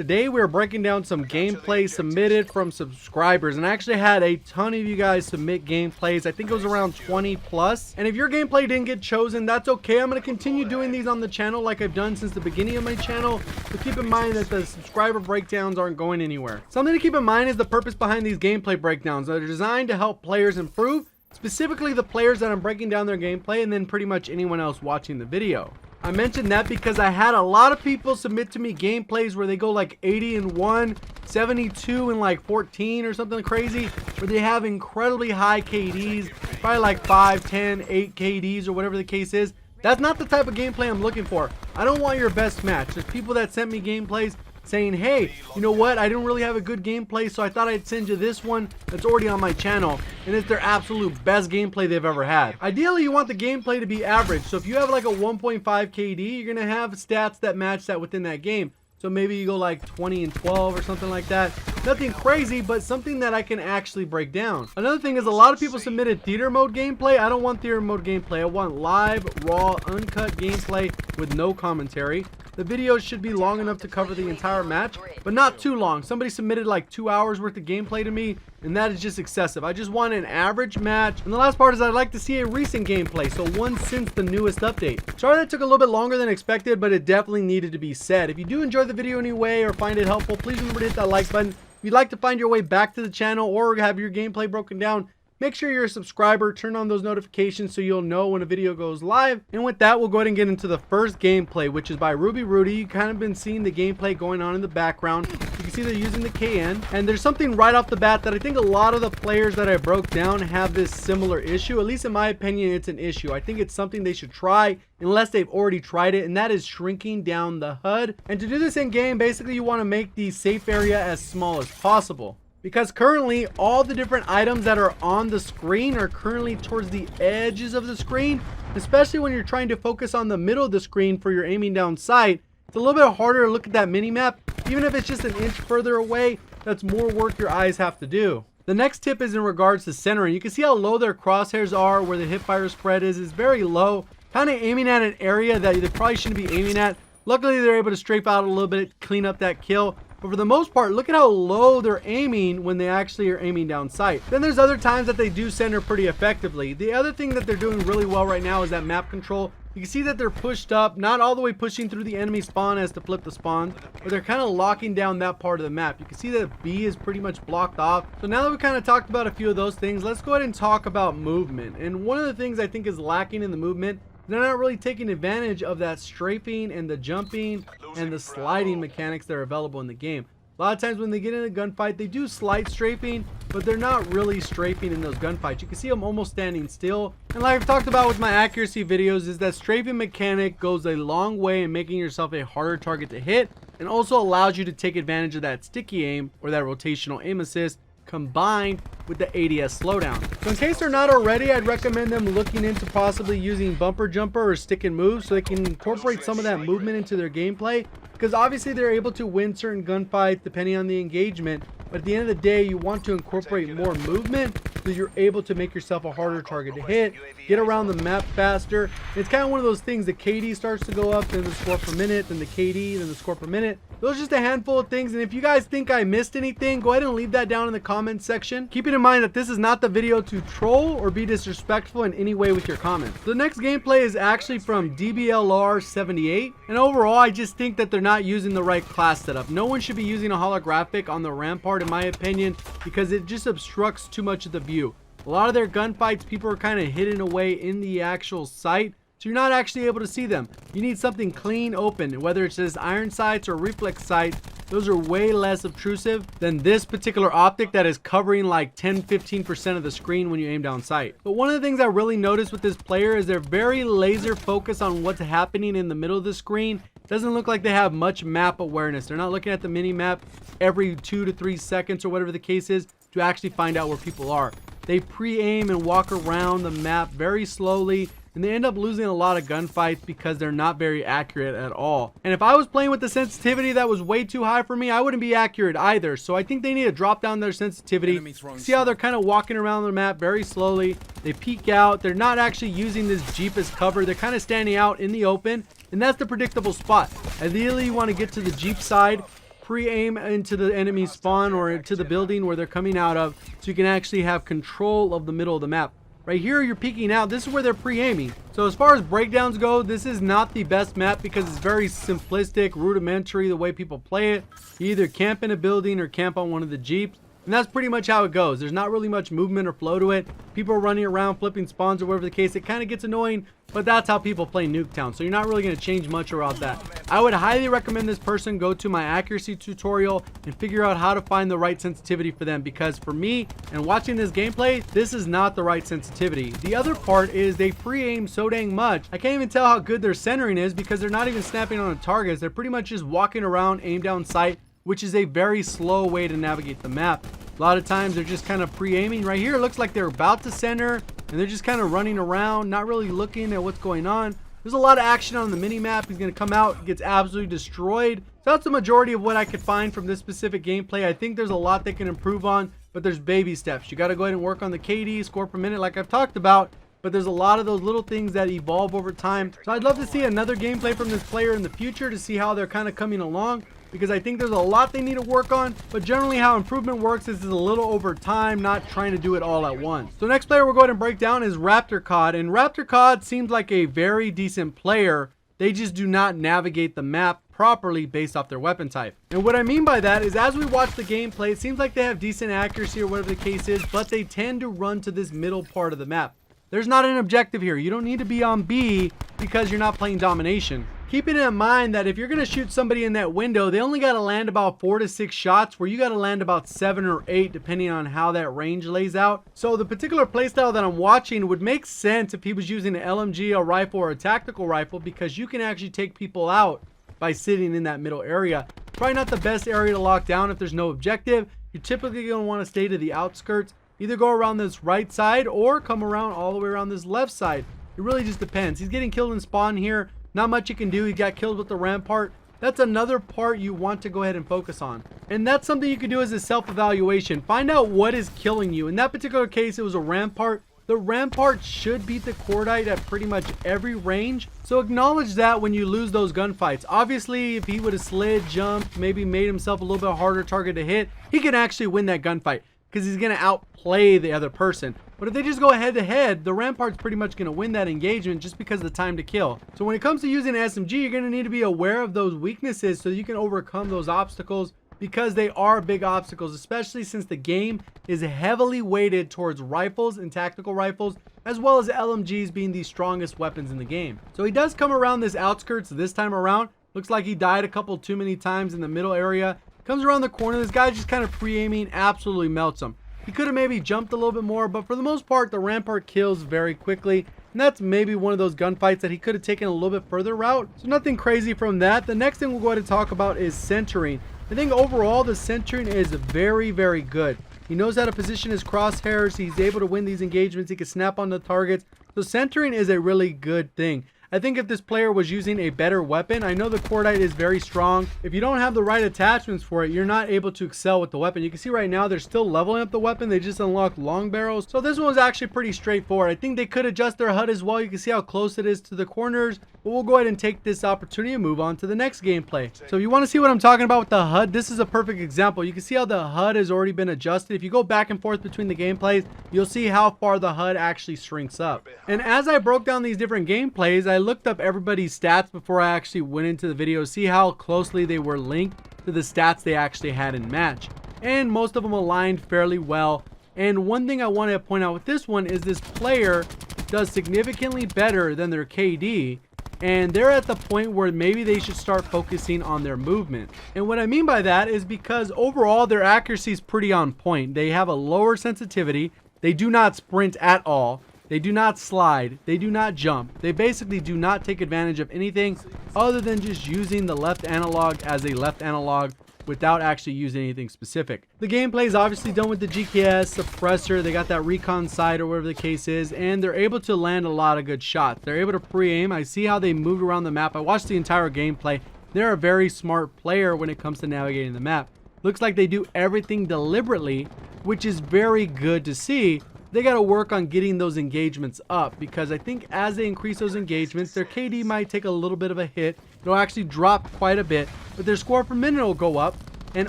Today we're breaking down some gameplay submitted from subscribers, and I actually had a ton of you guys submit gameplays. I think it was around 20 plus, and if your gameplay didn't get chosen, that's okay. I'm going to continue doing these on the channel like I've done since the beginning of my channel, but keep in mind that the subscriber breakdowns aren't going anywhere. Something to keep in mind is the purpose behind these gameplay breakdowns. They're designed to help players improve, specifically the players that I'm breaking down their gameplay, and then pretty much anyone else watching the video. I mentioned that because I had a lot of people submit to me gameplays where they go like 80-1, 72 and like 14 or something crazy, where they have incredibly high KDs, probably like 5, 10, 8 KDs or whatever the case is. That's not the type of gameplay I'm looking for. I don't want your best match. There's people that sent me gameplays saying, hey, you know what, I didn't really have a good gameplay, so I thought I'd send you this one that's already on my channel, and it's their absolute best gameplay they've ever had. Ideally, you want the gameplay to be average, so if you have like a 1.5 KD, you're gonna have stats that match that within that game. So maybe you go like 20-12 or something like that. Nothing crazy, but something that I can actually break down. Another thing is a lot of people submitted theater mode gameplay. I don't want theater mode gameplay. I want live, raw, uncut gameplay with no commentary. The video should be long enough to cover the entire match, but not too long. Somebody submitted like 2 hours worth of gameplay to me, and that is just excessive. I just want an average match. And the last part is I'd like to see a recent gameplay, so one since the newest update. Sorry that took a little bit longer than expected, but it definitely needed to be said. If you do enjoy the video anyway or find it helpful, please remember to hit that like button. If you'd like to find your way back to the channel or have your gameplay broken down, make sure you're a subscriber, turn on those notifications so you'll know when a video goes live. And with that, we'll go ahead and get into the first gameplay, which is by Rudy. You kind of been seeing the gameplay going on in the background. You can see they're using the KN, and there's something right off the bat that I think a lot of the players that I broke down have this similar issue. At least in my opinion, it's an issue. I think it's something they should try unless they've already tried it, and that is shrinking down the HUD. And to do this in game, basically you want to make the safe area as small as possible, because currently all the different items that are on the screen are currently towards the edges of the screen, especially when you're trying to focus on the middle of the screen for your aiming down sight. It's a little bit harder to look at that mini map. Even if it's just an inch further away, that's more work your eyes have to do. The next tip is in regards to centering. You can see how low their crosshairs are, where the hipfire spread is very low, kind of aiming at an area that they probably shouldn't be aiming at. Luckily they're able to strafe out a little bit, clean up that kill. But for the most part, look at how low they're aiming when they actually are aiming down sight. Then there's other times that they do center pretty effectively. The other thing that they're doing really well right now is that map control. You can see that they're pushed up, not all the way pushing through the enemy spawn as to flip the spawn, but they're kind of locking down that part of the map. You can see that B is pretty much blocked off. So now that we kind of talked about a few of those things, let's go ahead and talk about movement. And one of the things I think is lacking in the movement, they're not really taking advantage of that strafing and the jumping and the sliding mechanics that are available in the game. A lot of times when they get in a gunfight, they do slight strafing, but they're not really strafing in those gunfights. You can see them almost standing still. And like I've talked about with my accuracy videos, is that strafing mechanic goes a long way in making yourself a harder target to hit, and also allows you to take advantage of that sticky aim or that rotational aim assist combined with the ADS slowdown. So in case they're not already, I'd recommend them looking into possibly using bumper jumper or stick and move so they can incorporate some of that movement into their gameplay, because obviously they're able to win certain gunfights depending on the engagement, but at the end of the day you want to incorporate more movement so you're able to make yourself a harder target to hit, get around the map faster. And it's kind of one of those things, the KD starts to go up, then the score per minute, then the KD, then the score per minute. Those are just a handful of things, and if you guys think I missed anything, go ahead and leave that down in the comments section. Keeping in mind that this is not the video to troll or be disrespectful in any way with your comments. The next gameplay is actually from DBLR78, and overall I just think that they're not using the right class setup. No one should be using a holographic on the rampart in my opinion, because it just obstructs too much of the view. A lot of their gunfights, people are kind of hidden away in the actual sight, so you're not actually able to see them. You need something clean open, whether it's just iron sights or reflex sights. Those are way less obtrusive than this particular optic that is covering like 10-15% of the screen when you aim down sight. But one of the things I really noticed with this player is they're very laser focused on what's happening in the middle of the screen. Doesn't look like they have much map awareness. They're not looking at the mini map every 2 to 3 seconds or whatever the case is to actually find out where people are. They pre-aim and walk around the map very slowly, and they end up losing a lot of gunfights because they're not very accurate at all. And if I was playing with the sensitivity that was way too high for me, I wouldn't be accurate either. So I think they need to drop down their sensitivity. See how they're kind of walking around the map very slowly. They peek out. They're not actually using this Jeep as cover. They're kind of standing out in the open, and that's the predictable spot. Ideally, you want to get to the Jeep side, pre-aim into the enemy spawn or into the building where they're coming out of, so you can actually have control of the middle of the map. Right here, you're peeking out. This is where they're pre-aiming. So as far as breakdowns go, this is not the best map because it's very simplistic, rudimentary, the way people play it. You either camp in a building or camp on one of the Jeeps. And that's pretty much how it goes. There's not really much movement or flow to it. People are running around, flipping spawns or whatever the case. It kind of gets annoying, but that's how people play Nuketown. So you're not really going to change much about that. I would highly recommend this person go to my accuracy tutorial and figure out how to find the right sensitivity for them, because for me and watching this gameplay, this is not the right sensitivity. The other part is they pre-aim so dang much. I can't even tell how good their centering is because they're not even snapping on the targets. They're pretty much just walking around, aim down sight, which is a very slow way to navigate the map. A lot of times they're just kind of pre-aiming. Right here, it looks like they're about to center and they're just kind of running around, not really looking at what's going on. There's a lot of action on the mini map. He's going to come out, gets absolutely destroyed. So that's the majority of what I could find from this specific gameplay. I think there's a lot they can improve on, but there's baby steps. You got to go ahead and work on the KD, score per minute, like I've talked about. But there's a lot of those little things that evolve over time. So I'd love to see another gameplay from this player in the future to see how they're kind of coming along, because I think there's a lot they need to work on. But generally how improvement works is a little over time, not trying to do it all at once. So next player we'll go ahead and break down is Raptor CoD. And Raptor CoD seems like a very decent player. They just do not navigate the map properly based off their weapon type. And what I mean by that is, as we watch the gameplay, it seems like they have decent accuracy or whatever the case is, but they tend to run to this middle part of the map. There's not an objective here. You don't need to be on B because you're not playing domination. Keeping in mind that if you're going to shoot somebody in that window, they only got to land about 4 to 6 shots, where you got to land about 7 or 8 depending on how that range lays out. So the particular playstyle that I'm watching would make sense if he was using an LMG, a rifle, or a tactical rifle, because you can actually take people out by sitting in that middle area. Probably not the best area to lock down if there's no objective. You're typically going to want to stay to the outskirts. Either go around this right side or come around all the way around this left side. It really just depends. He's getting killed in spawn here. Not much you can do. He got killed with the rampart. That's another part you want to go ahead and focus on. And that's something you can do as a self-evaluation. Find out what is killing you. In that particular case, it was a rampart. The rampart should beat the cordite at pretty much every range. So acknowledge that when you lose those gunfights. Obviously, if he would have slid, jumped, maybe made himself a little bit harder target to hit, he can actually win that gunfight, because he's going to outplay the other person. But if they just go head to head, the rampart's pretty much going to win that engagement just because of the time to kill. So when it comes to using an SMG, you're going to need to be aware of those weaknesses so you can overcome those obstacles, because they are big obstacles, especially since the game is heavily weighted towards rifles and tactical rifles, as well as LMGs being the strongest weapons in the game. So he does come around this outskirts this time around. Looks like he died a couple too many times in the middle area. Comes around the corner. This guy just kind of pre-aiming, absolutely melts him. He could have maybe jumped a little bit more, but for the most part, the rampart kills very quickly. And that's maybe one of those gunfights that he could have taken a little bit further route. So nothing crazy from that. The next thing we'll go ahead and talk about is centering. I think overall the centering is very, very good. He knows how to position his crosshairs. He's able to win these engagements. He can snap on the targets. So centering is a really good thing. I think if this player was using a better weapon, I know the cordite is very strong. If you don't have the right attachments for it, you're not able to excel with the weapon. You can see right now they're still leveling up the weapon. They just unlocked long barrels. So this one's actually pretty straightforward. I think they could adjust their HUD as well. You can see how close it is to the corners. But we'll go ahead and take this opportunity and move on to the next gameplay. So if you want to see what I'm talking about with the HUD, this is a perfect example. You can see how the HUD has already been adjusted. If you go back and forth between the gameplays, you'll see how far the HUD actually shrinks up. And as I broke down these different gameplays, I looked up everybody's stats before I actually went into the video, see how closely they were linked to the stats they actually had in match. And most of them aligned fairly well. And one thing I wanted to point out with this one is this player does significantly better than their KD. And they're at the point where maybe they should start focusing on their movement. And what I mean by that is because overall their accuracy is pretty on point. They have a lower sensitivity. They do not sprint at all. They do not slide. They do not jump. They basically do not take advantage of anything other than just using the left analog as a left analog without actually using anything specific. The gameplay is obviously done with the GKS suppressor. They got that recon sight or whatever the case is, and they're able to land a lot of good shots. They're able to pre-aim. I see how they moved around the map. I watched the entire gameplay. They're a very smart player when it comes to navigating the map. Looks like they do everything deliberately, which is very good to see. They got to work on getting those engagements up, because I think as they increase those engagements, their KD might take a little bit of a hit. It'll actually drop quite a bit, but their score per minute will go up. and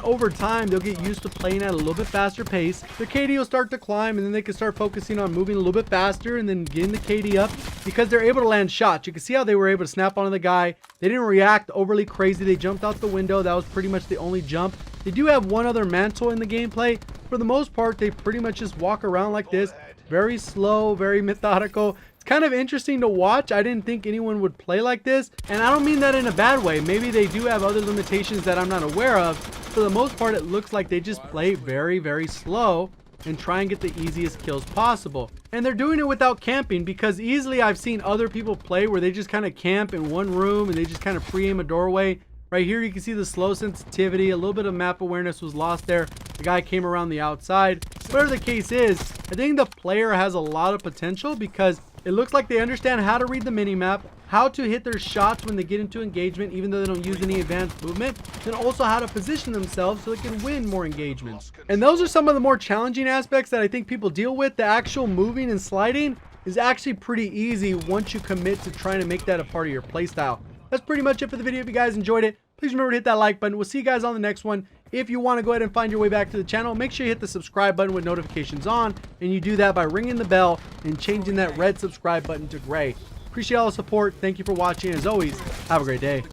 over time they'll get used to playing at a little bit faster pace. Their KD will start to climb, and then they can start focusing on moving a little bit faster and then getting the KD up because they're able to land shots. You can see how they were able to snap onto the guy. They didn't react overly crazy. They jumped out the window. That was pretty much the only jump. They do have one other mantle in the gameplay. For the most part, they pretty much just walk around like this. Very slow, very methodical. It's kind of interesting to watch. I didn't think anyone would play like this, and I don't mean that in a bad way. Maybe they do have other limitations that I'm not aware of. For the most part, it looks like they just play very, very slow and try and get the easiest kills possible. And they're doing it without camping, because easily I've seen other people play where they just kind of camp in one room and they just kind of pre-aim a doorway. Right here you can see the slow sensitivity, a little bit of map awareness was lost there. The guy came around the outside. Whatever the case is, I think the player has a lot of potential because it looks like they understand how to read the mini-map, how to hit their shots when they get into engagement even though they don't use any advanced movement, and also how to position themselves so they can win more engagements. And those are some of the more challenging aspects that I think people deal with. The actual moving and sliding is actually pretty easy once you commit to trying to make that a part of your playstyle. That's pretty much it for the video. If you guys enjoyed it, please remember to hit that like button. We'll see you guys on the next one. If you want to go ahead and find your way back to the channel, make sure you hit the subscribe button with notifications on, and you do that by ringing the bell and changing that red subscribe button to gray. Appreciate all the support. Thank you for watching. As always, have a great day.